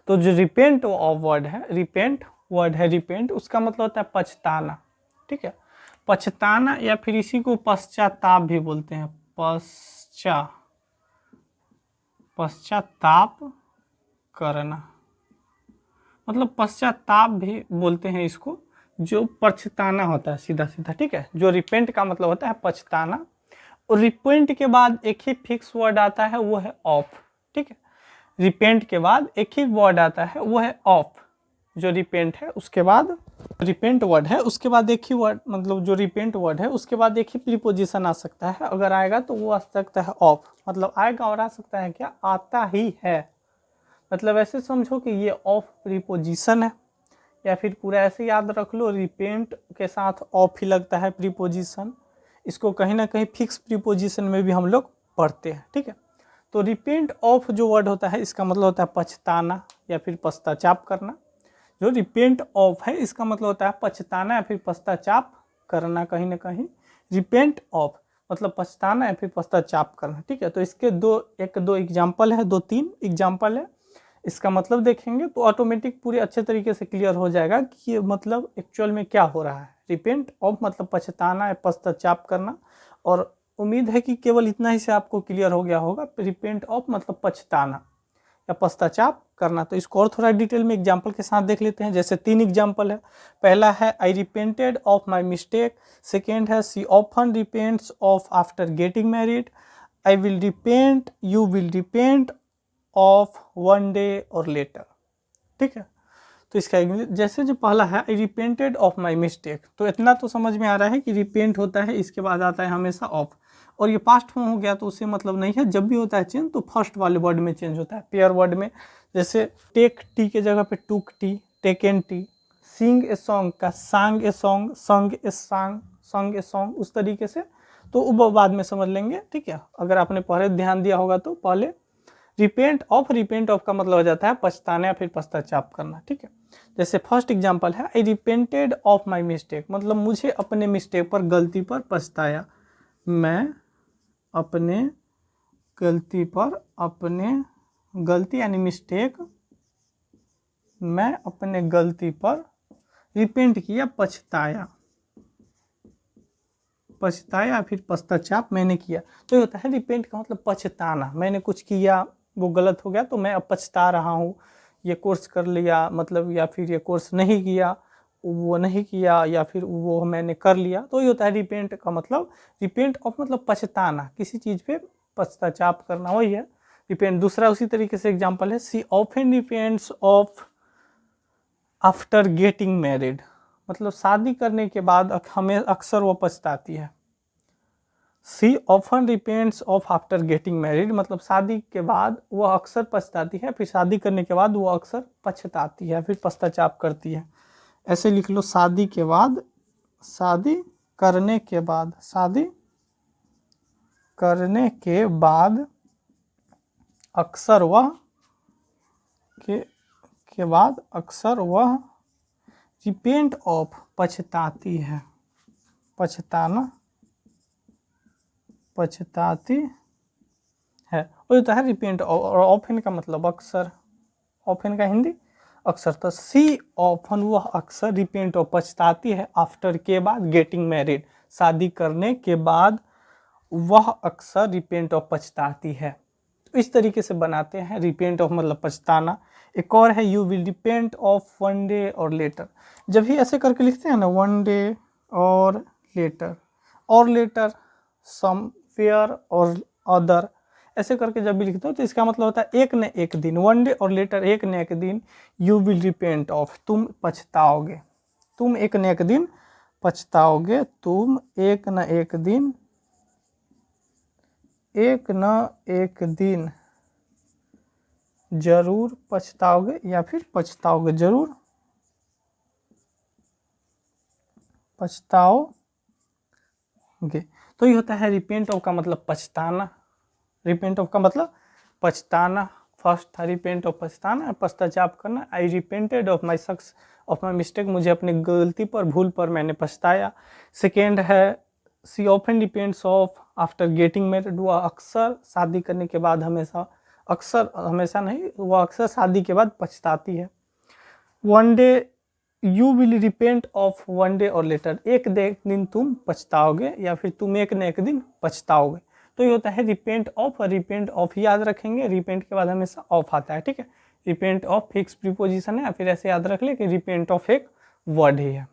तो जो repent of word है, रिपेंट उसका मतलब होता है पछताना, ठीक है। पछताना या फिर इसी को पश्चाताप भी बोलते हैं, पश्चाताप करना, मतलब पश्चाताप भी बोलते हैं इसको, जो पछताना होता है सीधा सीधा, ठीक है। जो रिपेंट का मतलब होता है पछताना, और रिपेंट के बाद एक ही फिक्स वर्ड आता है, वो है ऑफ, ठीक है। रिपेंट के बाद एक ही वर्ड आता है, वो है ऑफ। जो रिपेंट है उसके बाद रिपेंट वर्ड है, उसके बाद एक ही वर्ड, मतलब जो रिपेंट वर्ड है उसके बाद एक ही प्रीपोजिशन आ सकता है, अगर आएगा तो वो आ सकता है ऑफ, मतलब आएगा और आ सकता है क्या, आता ही है। मतलब ऐसे समझो कि ये ऑफ प्रीपोजिशन है, या फिर पूरा ऐसे याद रख लो, रिपेंट के साथ ऑफ ही लगता है प्रीपोजिशन। इसको कहीं ना कहीं फिक्स प्रीपोजिशन में भी हम लोग पढ़ते हैं, ठीक है। तो रिपेंट ऑफ जो वर्ड होता है इसका मतलब होता है पछताना या फिर पश्चाताप करना। जो रिपेंट ऑफ है इसका मतलब होता है पछताना या फिर पश्चाताप करना, कहीं ना कहीं रिपेंट ऑफ मतलब पछताना या फिर पश्चाताप करना, ठीक है। तो इसके दो एग्जाम्पल है, 2-3 एग्जाम्पल है। इसका मतलब देखेंगे तो ऑटोमेटिक पूरे अच्छे तरीके से क्लियर हो जाएगा कि ये मतलब एक्चुअल में क्या हो रहा है। रिपेंट ऑफ मतलब पछताना या पश्चाताप करना, और उम्मीद है कि केवल इतना ही से आपको क्लियर हो गया होगा। रिपेंट ऑफ मतलब पछताना या पश्चाताप करना। तो इसको और थोड़ा डिटेल में एग्जाम्पल के साथ देख लेते हैं। जैसे 3 एग्जाम्पल है। पहला है I repented of my mistake, second है she often repents of after getting married, I will repent, you will repent of one day और लेटर, ठीक है। तो इसका जैसे जो पहला है I repented of my mistake, तो इतना तो समझ में आ रहा है कि रिपेंट होता है, इसके बाद आता है हमेशा ऑफ, और ये पास्ट फॉर्म हो गया तो उससे मतलब नहीं है। जब भी होता है चेंज तो फर्स्ट वाले वर्ड में चेंज होता है, पेयर वर्ड में। जैसे टेक टी के जगह पे took T, taken T, sing a song का सांग ए सॉन्ग, संग ए सॉन्ग, संग ए सॉन्ग, उस तरीके से। तो वो बाद में समझ लेंगे, ठीक है। अगर आपने पहले ध्यान दिया होगा तो पहले रिपेंट ऑफ का मतलब हो जाता है पछताना या फिर पश्चाताप करना, ठीक है। जैसे फर्स्ट एग्जांपल है I repented of my mistake, मतलब मुझे अपने मिस्टेक पर, गलती पर पछताया। मैं अपने गलती पर, अपने गलती यानी मिस्टेक, मैं अपने गलती पर रिपेंट किया, पछताया, पछताया फिर पश्चाताप मैंने किया। तो ये होता है रिपेंट का मतलब पछताना, मैंने कुछ किया वो गलत हो गया तो मैं अब पछता रहा हूँ। ये कोर्स कर लिया मतलब, या फिर ये कोर्स नहीं किया, वो नहीं किया, या फिर वो मैंने कर लिया, तो ये होता है रिपेंट का मतलब। रिपेंट ऑफ मतलब पछताना, किसी चीज़ पे पश्चाताप करना, वही है रिपेंट। दूसरा उसी तरीके से एग्जाम्पल है she often repents of after getting married, मतलब शादी करने के बाद हमें अक्सर वो पछताती है। She often repents of after getting married, मतलब शादी के बाद वो अक्सर पछताती है, फिर शादी करने के बाद वो अक्सर पछताती है, फिर पश्चाताप करती है। ऐसे लिख लो, शादी के बाद, शादी करने के बाद, शादी करने के बाद अक्सर वह के बाद अक्सर वह रिपेंट ऑफ पछताती है, पछताना, पछताती है, वो होता है रिपेंट। और ऑफन का मतलब अक्सर, ऑफन का हिंदी अक्सर। तो सी ऑफन वह अक्सर रिपेंट और पछताती है, आफ्टर के बाद, गेटिंग मैरिड शादी करने के बाद वह अक्सर रिपेंट और पछताती है। तो इस तरीके से बनाते हैं, रिपेंट ऑफ मतलब पछताना। एक और है you will repent of one day और लेटर, जब भी ऐसे करके लिखते हैं ना, वन डे और लेटर समवेयर और अदर, ऐसे करके जब भी लिखते हो तो इसका मतलब होता है एक न एक दिन, वन डे और लेटर एक न एक दिन, यू विल रिपेंट ऑफ तुम पछताओगे, तुम एक न एक दिन पछताओगे, तुम एक न एक दिन, एक न एक दिन जरूर पछताओगे, या फिर पछताओगे, जरूर पछताओगे। तो ये होता है रिपेंट ऑफ का मतलब पछताना, रिपेंट ऑफ का मतलब पछताना। फर्स्ट था रिपेंट ऑफ पछताना, पश्चाताप करना। I repented of my of my mistake, मुझे अपनी गलती पर, भूल पर मैंने पछताया। सेकेंड है she often repents of after getting married, वह अक्सर शादी करने के बाद हमेशा अक्सर, हमेशा नहीं, वो अक्सर शादी के बाद पछताती है। One day you will repent of one day और लेटर, एक दिन तुम पछताओगे या फिर तुम एक न एक दिन पछताओगे। तो ये होता है रिपेंट ऑफ। रिपेंट ऑफ याद रखेंगे, रिपेंट के बाद हमेशा ऑफ आता है, ठीक है। रिपेंट ऑफ फिक्स प्रीपोजिशन है, फिर ऐसे याद रख ले कि रिपेंट ऑफ एक वर्ड ही है।